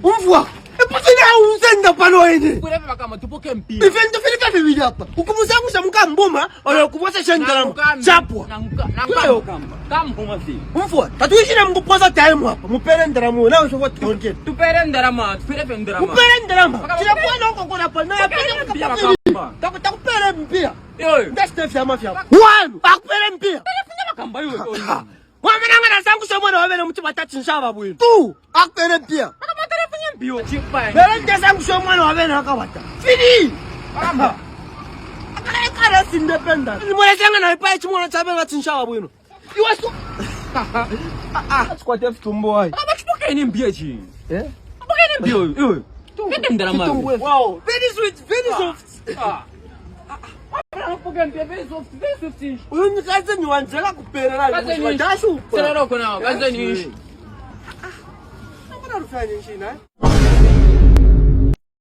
Umvua. Epusina usenda pano ene. Kurebe kama tupoke mpira. Ifendo filika bibili hapa. Ukumusangu shamuka mboma, oyo kubosa shendala. Chapwa. Nanguka kamba. Kamba fi. Umvua. Tatuishi na mkupoza time hapa. Mupere ndarama na usho what konke. Tupere ndarama, tupere ndarama. Mupere ndarama. Kila kwa na uko kuna pa na pele mpira. Takupere mpira. Yo. Ndeste fya mafya. One. Akupere mpira. Kamba yo. Wamenanga na zangu shomwana wabena mtu batatu nshaba bwini. Tu. Akupere mpira. Bio chipa. Berende zangu shomwana wabena akawata. Fini. Kamba. Akara si independent. Mwelezanga na ipa chimwana chabe ngatsinshaba bwino. Iwaso. Squat F tumbo hai. Abachipoke ni mbia chi. Eh? Abachipoke ni mbia. Yo. Kende ndarama. Wow. Very sweet, very soft. Very soft. Uyu kaze ni wanjela kupera na. Kaze ni dashu. Serero kona. Kaze ni. Mbona rufanya nini?